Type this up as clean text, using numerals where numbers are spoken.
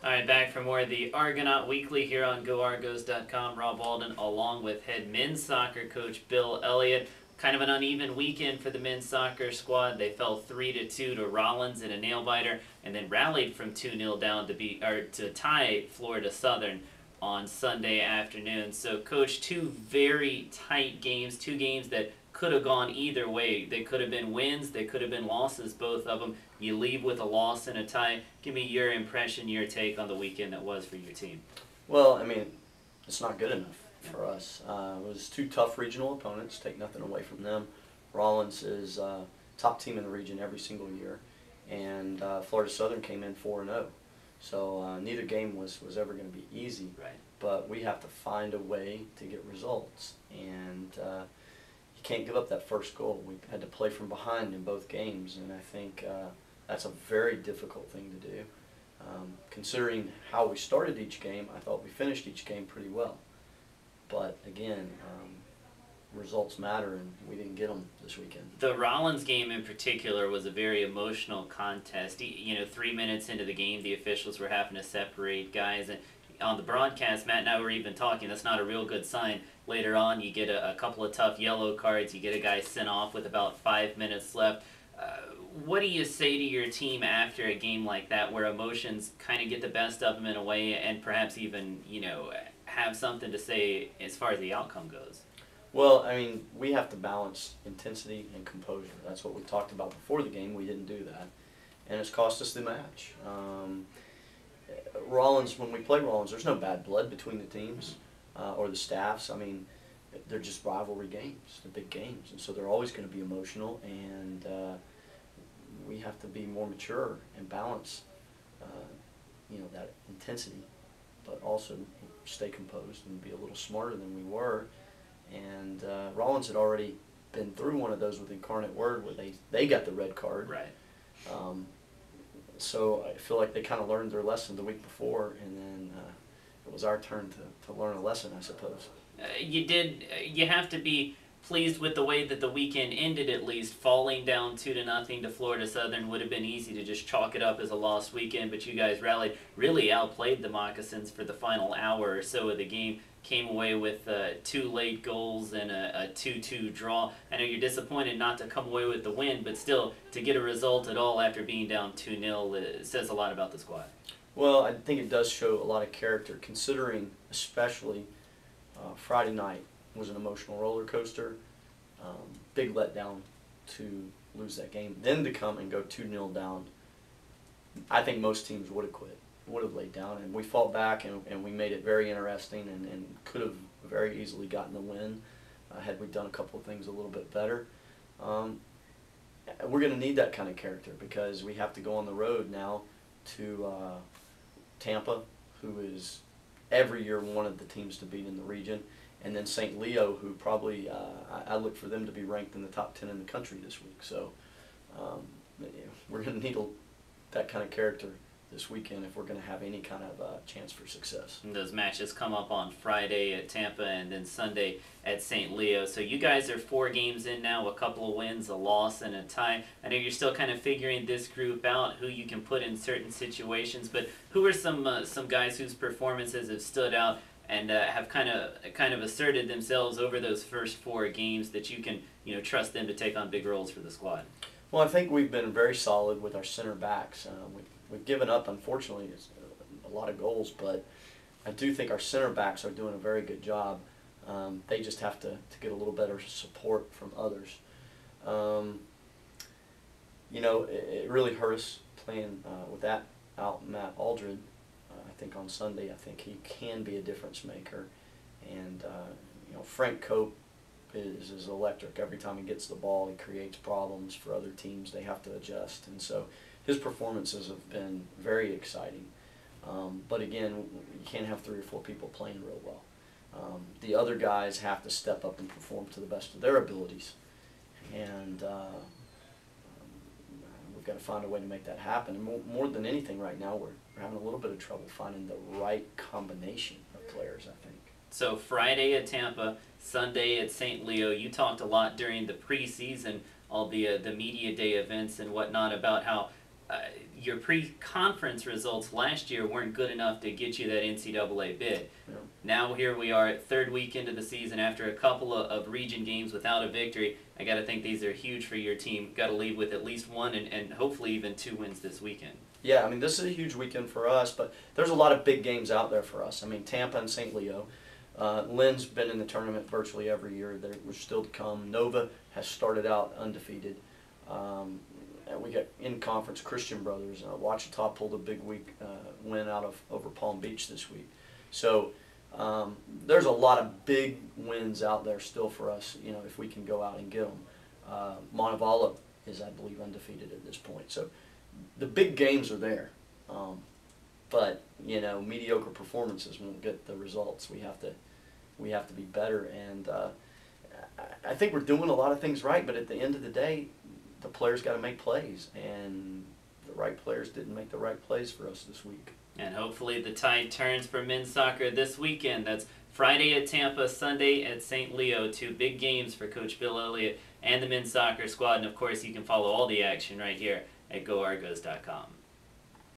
All right, back for more of the Argonaut Weekly here on GoArgos.com. Rob Walden along with head men's soccer coach Bill Elliott. Kind of an uneven weekend for the men's soccer squad. They fell 3-2 to Rollins in a nail-biter and then rallied from 2-0 down to tie Florida Southern on Sunday afternoon. So, Coach, two very tight games, two games that could have gone either way. They could have been wins, they could have been losses, both of them. You leave with a loss and a tie. Give me your impression, your take on the weekend that was for your team. Well, I mean, it's not good enough for us. It was two tough regional opponents, take nothing away from them. Rollins is top team in the region every single year, and Florida Southern came in 4-0. So neither game was ever going to be easy, Right. but we have to find a way to get results, and you can't give up that first goal. We had to play from behind in both games, and I think that's a very difficult thing to do. Considering how we started each game, I thought we finished each game pretty well. But again, results matter, and we didn't get them this weekend. The Rollins game in particular was a very emotional contest. 3 minutes into the game, the officials were having to separate guys. And on the broadcast, Matt and I were even talking, that's not a real good sign. Later on, you get a couple of tough yellow cards. You get a guy sent off with about 5 minutes left. What do you say to your team after a game like that where emotions kind of get the best of them in a way and perhaps even, have something to say as far as the outcome goes? Well, I mean, we have to balance intensity and composure. That's what we talked about before the game. We didn't do that, and it's cost us the match. Rollins, when we play Rollins, there's no bad blood between the teams or the staffs. I mean, they're just rivalry games. They're big games, and so they're always going to be emotional, and we have to be more mature and balance, that intensity, but also stay composed and be a little smarter than we were. And Rollins had already been through one of those with Incarnate Word where they got the red card. Right. So I feel like they kind of learned their lesson the week before, and then it was our turn to learn a lesson, I suppose. You have to be pleased with the way that the weekend ended, at least. Falling down 2-0 to Florida Southern would have been easy to just chalk it up as a lost weekend, but you guys rallied, really outplayed the Moccasins for the final hour or so of the game. Came away with 2 late goals and a 2-2 draw. I know you're disappointed not to come away with the win, but still, to get a result at all after being down 2-0 says a lot about the squad. Well, I think it does show a lot of character, considering especially Friday night was an emotional roller coaster. Big letdown to lose that game. Then to come and go 2-0 down, I think most teams would have quit, would have laid down, and we fought back, and we made it very interesting, and could have very easily gotten the win had we done a couple of things a little bit better. We're going to need that kind of character because we have to go on the road now to Tampa, who is every year one of the teams to beat in the region, and then St. Leo, who probably, I look for them to be ranked in the top 10 in the country this week. So we're going to need that kind of character this weekend if we're going to have any kind of chance for success. And those matches come up on Friday at Tampa and then Sunday at St. Leo. So you guys are 4 games in now, a couple of wins, a loss, and a tie. I know you're still kind of figuring this group out, who you can put in certain situations, but who are some guys whose performances have stood out and have kind of asserted themselves over those first 4 games that you can trust them to take on big roles for the squad? Well, I think we've been very solid with our center backs. We've given up, unfortunately, a lot of goals, but I do think our center backs are doing a very good job. They just have to get a little better support from others. It really hurt us playing without Matt Aldred. I think on Sunday, I think he can be a difference maker. And, Frank Cope is electric. Every time he gets the ball, he creates problems for other teams. They have to adjust. And so his performances have been very exciting. But again, you can't have 3 or 4 people playing real well. The other guys have to step up and perform to the best of their abilities. And we've got to find a way to make that happen. And more than anything right now, we're having a little bit of trouble finding the right combination of players, I think. So Friday at Tampa, Sunday at St. Leo. You talked a lot during the preseason, all the media day events and whatnot, about how your pre-conference results last year weren't good enough to get you that NCAA bid. Yeah. Now here we are, third week into the season after a couple of region games without a victory. I got to think these are huge for your team. Got to leave with at least one and hopefully even 2 wins this weekend. Yeah, I mean, this is a huge weekend for us, but there's a lot of big games out there for us. I mean, Tampa and St. Leo. Lynn's been in the tournament virtually every year. They're still to come. Nova has started out undefeated. And we got in-conference Christian Brothers. Ouachita pulled a big win out over Palm Beach this week. So there's a lot of big wins out there still for us, you know, if we can go out and get them. Montevallo is, I believe, undefeated at this point. So the big games are there. But, you know, mediocre performances won't get the results. We have to be better. And I think we're doing a lot of things right, but at the end of the day, the players got to make plays, and the right players didn't make the right plays for us this week. And hopefully the tide turns for men's soccer this weekend. That's Friday at Tampa, Sunday at St. Leo. 2 big games for Coach Bill Elliott and the men's soccer squad. And, of course, you can follow all the action right here at GoArgos.com.